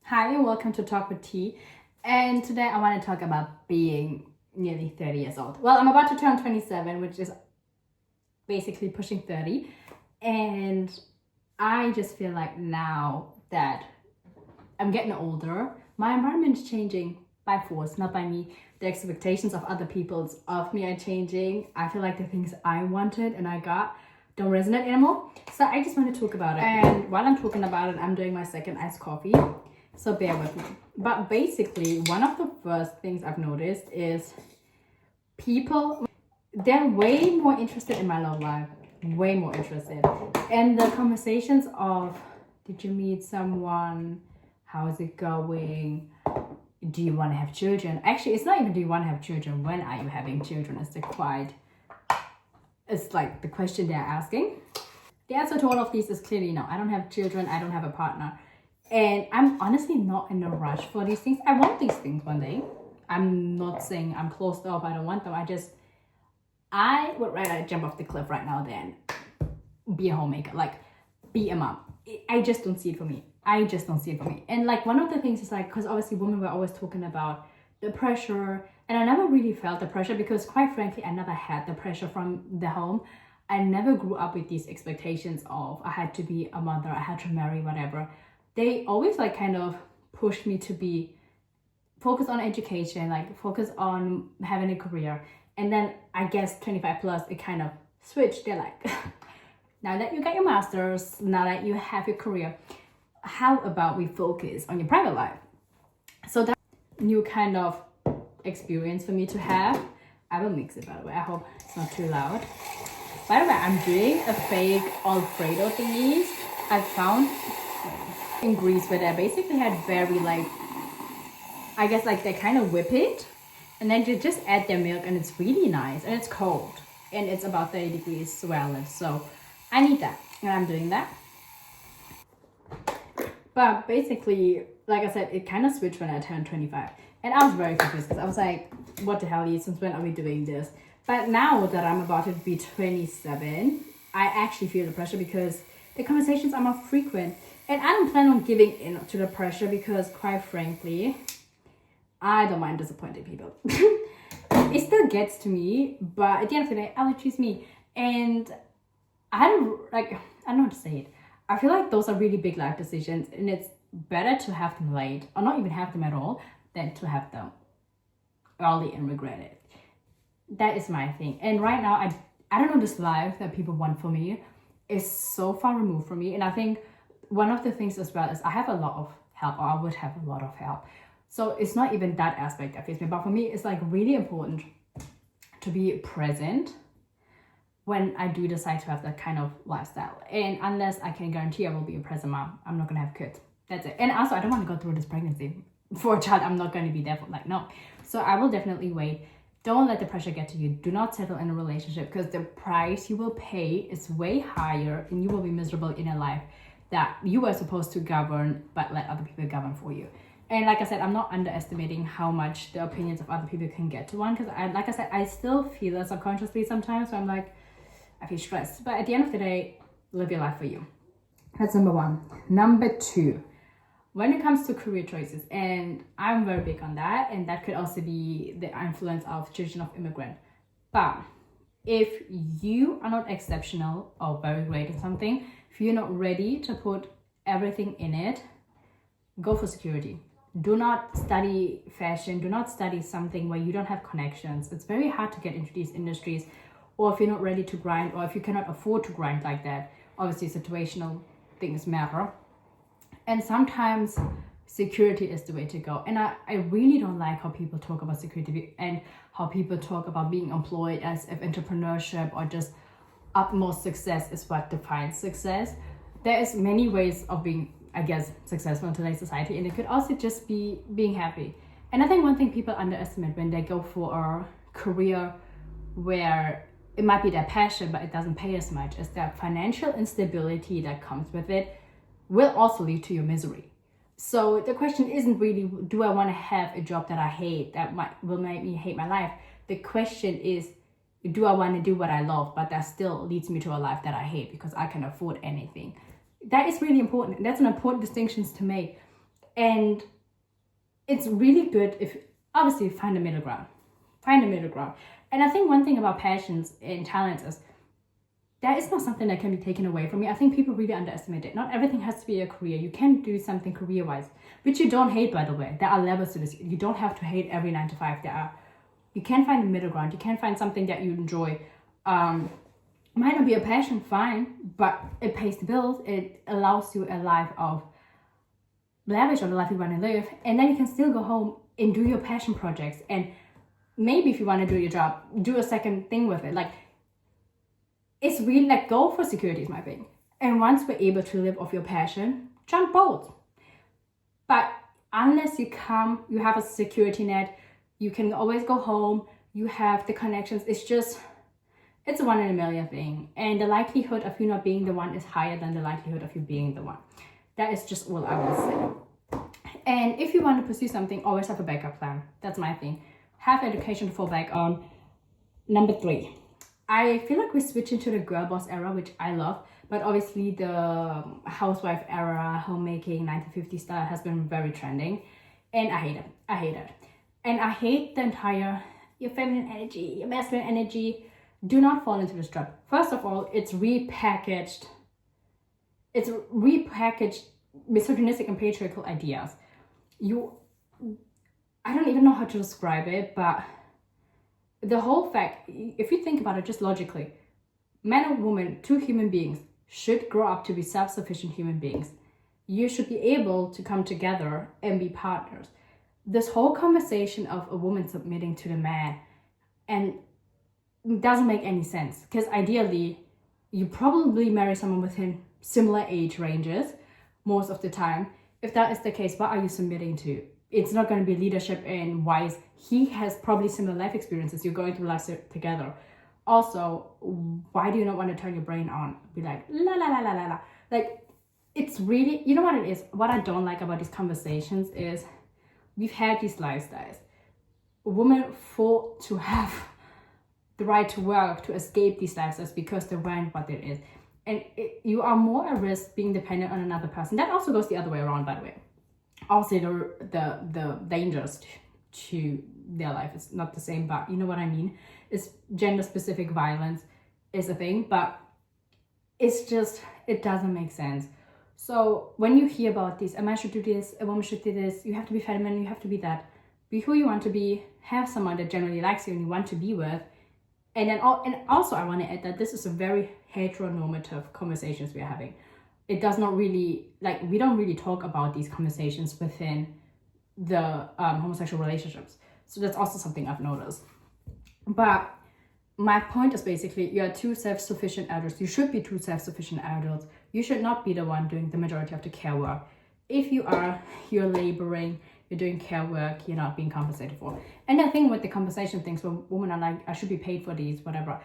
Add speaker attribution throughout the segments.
Speaker 1: Hi and welcome to Talk with T. And today I want to talk about being nearly 30 years old. Well, I'm about to turn 27, which is basically pushing 30. And I just feel like now that I'm getting older, my environment is changing by force, not by me. The expectations of other people's of me are changing. I feel like the things I wanted and I got don't resonate anymore. So I just want to talk about it. And while I'm talking about it, I'm doing my second iced coffee. So bear with me. But basically, one of the first things I've noticed is people, they're way more interested in my love life. Way more interested. And the conversations of, did you meet someone? How's it going? Do you want to have children? Actually, it's not even do you want to have children? When are you having children? It's like the question they're asking. The answer to all of these is clearly no. I don't have children. I don't have a partner. And I'm honestly not in a rush for these things. I want these things one day. I'm not saying I'm closed off. I don't want them. I would rather jump off the cliff right now than be a homemaker. Like, be a mom. I just don't see it for me. And like one of the things is like, because obviously women were always talking about the pressure. And I never really felt the pressure because quite frankly, I never had the pressure from the home. I never grew up with these expectations of I had to be a mother, I had to marry, whatever. They always like kind of pushed me to be focused on education, like focus on having a career. And then I guess 25 plus, it kind of switched. They're like, now that you got your master's, now that you have your career, how about we focus on your private life? So that's a new kind of experience for me to have. I will mix it, by the way. I hope it's not too loud. By the way, I'm doing a fake Alfredo thingies. I found in Greece where they basically had very like, I guess like they kind of whip it and then you just add their milk and it's really nice and it's cold and it's about 30 degrees where I live. So I need that and I'm doing that. But basically, like I said, it kind of switched when I turned 25 and I was very confused because I was like, what the hell, since when are we doing this? But now that I'm about to be 27, I actually feel the pressure because the conversations are more frequent. And I don't plan on giving in to the pressure because, quite frankly, I don't mind disappointing people. It still gets to me, but at the end of the day, I will choose me. And I don't know how to say it. I feel like those are really big life decisions, and it's better to have them late, or not even have them at all, than to have them early and regret it. That is my thing. And right now, I don't know, this life that people want for me is so far removed from me, and I think one of the things as well is I have a lot of help, or I would have a lot of help. So it's not even that aspect that fits me. But for me, it's like really important to be present when I do decide to have that kind of lifestyle. And unless I can guarantee I will be a present mom, I'm not going to have kids. That's it. And also, I don't want to go through this pregnancy for a child. I'm not going to be there for, like, no. So I will definitely wait. Don't let the pressure get to you. Do not settle in a relationship because the price you will pay is way higher and you will be miserable in a life that you were supposed to govern, but let other people govern for you. And like I said, I'm not underestimating how much the opinions of other people can get to one, because I still feel it subconsciously sometimes. So I'm like, I feel stressed. But at the end of the day, live your life for you. That's number one. Number two, when it comes to career choices, and I'm very big on that, and that could also be the influence of children of immigrant. But if you are not exceptional or very great at something, if you're not ready to put everything in it, go for security. Do not study fashion. Do not study something where you don't have connections. It's very hard to get into these industries, or if you're not ready to grind, or if you cannot afford to grind like that. Obviously, situational things matter. And sometimes security is the way to go. And I really don't like how people talk about security and how people talk about being employed as if entrepreneurship or just utmost success is what defines success. There is many ways of being, I guess, successful in today's society, and it could also just be being happy. And I think one thing people underestimate when they go for a career where it might be their passion, but it doesn't pay as much, is that financial instability that comes with it will also lead to your misery. So the question isn't really, do I want to have a job that I hate that will make me hate my life? The question is, do I want to do what I love, but that still leads me to a life that I hate because I can afford anything? That is really important. That's an important distinction to make. And it's really good if, obviously, find a middle ground. And I think one thing about passions and talents is that is not something that can be taken away from you. I think people really underestimate it. Not everything has to be a career. You can do something career-wise, which you don't hate, by the way. There are levels to this. You don't have to hate every 9 to 5. You can find a middle ground. You can find something that you enjoy. Might not be a passion, fine, but it pays the bills. It allows you a life of lavish, or the life you want to live, and then you can still go home and do your passion projects. And maybe if you want to do your job, do a second thing with it. Like, it's really like, go for security is my thing. And once we're able to live off your passion, jump boat. But unless you have a security net, you can always go home, you have the connections. It's a 1 in a million thing. And the likelihood of you not being the one is higher than the likelihood of you being the one. That is just all I will say. And if you want to pursue something, always have a backup plan. That's my thing. Have education to fall back on. Number 3. I feel like we're switching to the girl boss era, which I love. But obviously the housewife era, homemaking, 1950 style has been very trending. And I hate it. And I hate the entire, your feminine energy, your masculine energy. Do not fall into this trap. First of all, it's repackaged misogynistic and patriarchal ideas. I don't even know how to describe it, but the whole fact, if you think about it just logically, man and woman, 2 human beings, should grow up to be self-sufficient human beings. You should be able to come together and be partners. This whole conversation of a woman submitting to the man, and it doesn't make any sense, because ideally you probably marry someone within similar age ranges most of the time. If that is the case, what are you submitting to? It's not going to be leadership and wise. He has probably similar life experiences. You're going through life together. Also, why do you not want to turn your brain on? Be like, la la la la la la. Like, it's really, you know what it is? What I don't like about these conversations is we've had these lifestyles. Women fought to have the right to work, to escape these lifestyles because they weren't what it is. And you are more at risk being dependent on another person. That also goes the other way around, by the way. Also, the dangers to their life is not the same, but you know what I mean? It's gender-specific violence is a thing, but it's just, it doesn't make sense. So when you hear about this, a man should do this, a woman should do this, you have to be feminine, you have to be that. Be who you want to be, have someone that generally likes you and you want to be with. And also I want to add that this is a very heteronormative conversations we are having. It does not really, like, we don't really talk about these conversations within the homosexual relationships. So that's also something I've noticed. But my point is basically, you are 2 self-sufficient adults. You should be 2 self-sufficient adults. You should not be the one doing the majority of the care work. If you are, you're laboring, you're doing care work, you're not being compensated for. And the thing with the compensation things, when women are like, I should be paid for these, whatever.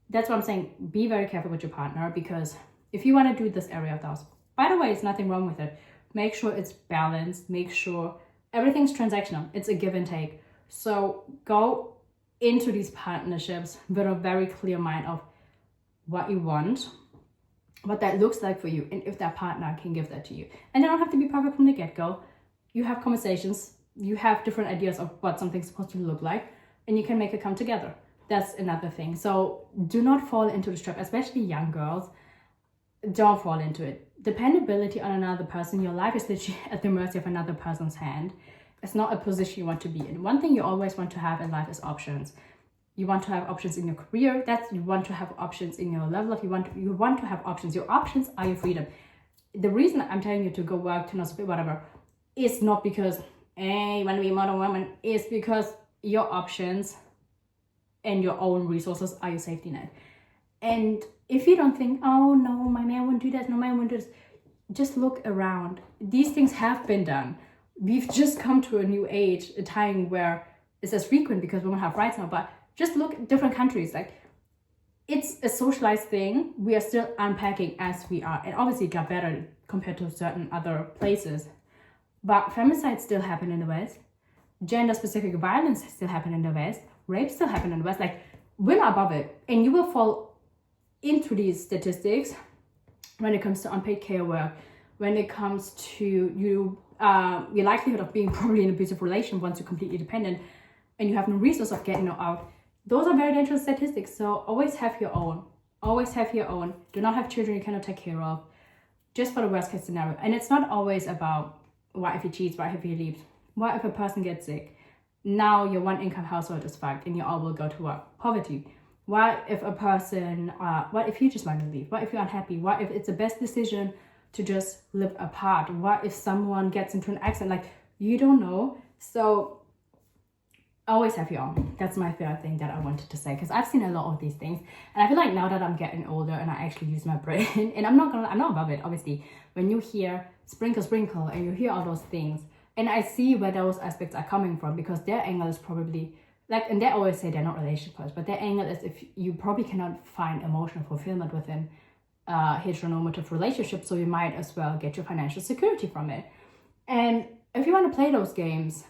Speaker 1: That's what I'm saying. Be very careful with your partner, because if you want to do this area of the house, by the way, it's nothing wrong with it. Make sure it's balanced. Make sure everything's transactional. It's a give and take. So go into these partnerships with a very clear mind of what you want, what that looks like for you, and if that partner can give that to you. And they don't have to be perfect from the get-go. You have conversations, you have different ideas of what something's supposed to look like, and you can make it come together. That's another thing. So do not fall into this trap, especially young girls. Don't fall into it. Dependability on another person, your life is literally at the mercy of another person's hand. It's not a position you want to be in. One thing you always want to have in life is options. You want to have options in your career. You want to have options in your level of, you want to have options. Your options are your freedom. The reason I'm telling you to go work, to not speak, whatever, is not because, hey, you want to be a modern woman. It's because your options and your own resources are your safety net. And if you don't think, oh no, my man won't do that, no, my man won't do this, just look around. These things have been done. We've just come to a new age, a time where it's as frequent because women have rights now, but just look at different countries. Like, it's a socialized thing. We are still unpacking as we are. And obviously it got better compared to certain other places. But femicide still happen in the West. Gender-specific violence still happen in the West. Rape still happen in the West. Like, we're not above it. And you will fall into these statistics when it comes to unpaid care work, when it comes to you your likelihood of being probably in an abusive relation once you're completely dependent and you have no resource of getting out. Those are very dangerous statistics. So always have your own. Always have your own. Do not have children you cannot take care of. Just for the worst case scenario. And it's not always about what if he cheats, what if he leaves. What if a person gets sick? Now your one income household is fucked and you all will go to work. Poverty. What if a person, what if you just want to leave? What if you're unhappy? What if it's the best decision to just live apart? What if someone gets into an accident? Like, you don't know. So always have your own. That's my third thing that I wanted to say, because I've seen a lot of these things, and I feel like now that I'm getting older and I actually use my brain, and I'm not above it, obviously. When you hear sprinkle sprinkle and you hear all those things, and I see where those aspects are coming from, because their angle is probably like, and they always say they're not relationship, but their angle is if you probably cannot find emotional fulfillment within heteronormative relationship, so you might as well get your financial security from it. And if you want to play those games,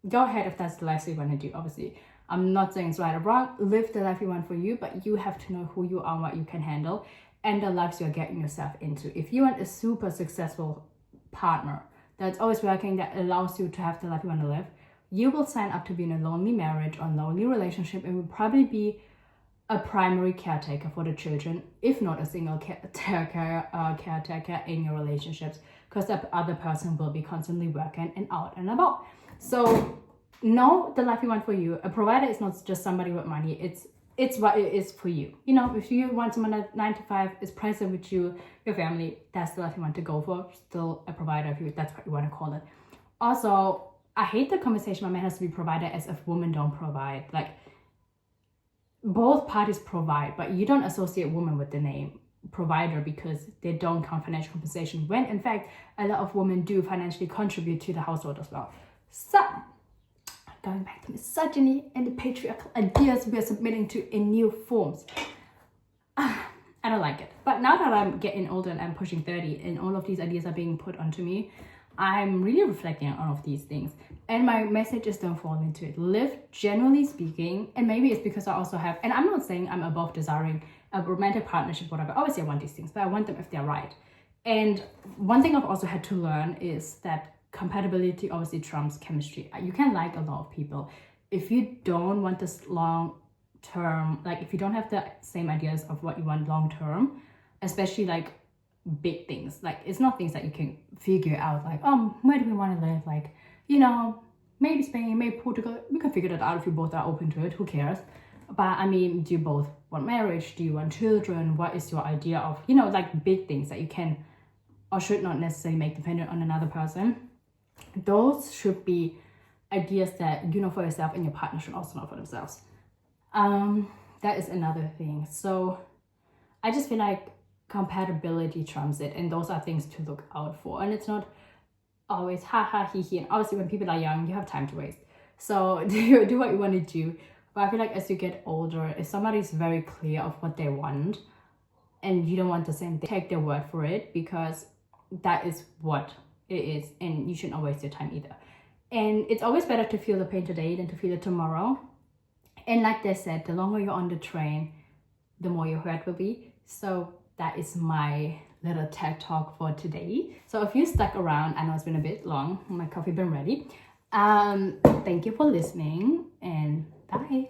Speaker 1: go ahead if that's the life you want to do. Obviously, I'm not saying it's right or wrong. Live the life you want for you, but you have to know who you are, what you can handle, and the lives you're getting yourself into. If you want a super successful partner that's always working, that allows you to have the life you want to live, you will sign up to be in a lonely marriage or lonely relationship and will probably be a primary caretaker for the children, if not a single caretaker in your relationships, because the other person will be constantly working and out and about. So know the life you want for you. A provider is not just somebody with money. It's what it is for you. You know, if you want someone at 9 to 5 is present with you, your family, that's the life you want to go for. Still a provider, if that's what you want to call it. Also, I hate the conversation my man has to be provider as if women don't provide. Like, both parties provide, but you don't associate women with the name provider because they don't count financial compensation, when in fact a lot of women do financially contribute to the household as well. So going back to misogyny and the patriarchal ideas we are submitting to in new forms, I don't like it. But now that I'm getting older and I'm pushing 30 and all of these ideas are being put onto me, I'm really reflecting on all of these things. And my message is don't fall into it. Live, generally speaking, and maybe it's because I also have, and I'm not saying I'm above desiring a romantic partnership, whatever. Obviously I want these things, but I want them if they're right. And one thing I've also had to learn is that compatibility obviously trumps chemistry. You can like a lot of people. If you don't want this long term, like if you don't have the same ideas of what you want long term, especially like big things, like it's not things that you can figure out, like where do we want to live, like, you know, maybe Spain, maybe Portugal, we can figure that out if you both are open to it, who cares? But I mean, do you both want marriage? Do you want children? What is your idea of, you know, like big things that you can or should not necessarily make dependent on another person? Those should be ideas that you know for yourself, and your partner should also know for themselves. That is another thing. So I just feel like compatibility trumps it, and those are things to look out for. And it's not always ha ha he he. And obviously when people are young, you have time to waste, so do what you want to do. But I feel like as you get older, if somebody's very clear of what they want and you don't want the same thing, take their word for it, because that is what it is, and you shouldn't waste your time either. And it's always better to feel the pain today than to feel it tomorrow. And like they said, the longer you're on the train, the more your hurt will be. So that is my little TED talk for today. So if you stuck around, I know it's been a bit long, my coffee been ready. Thank you for listening, and bye.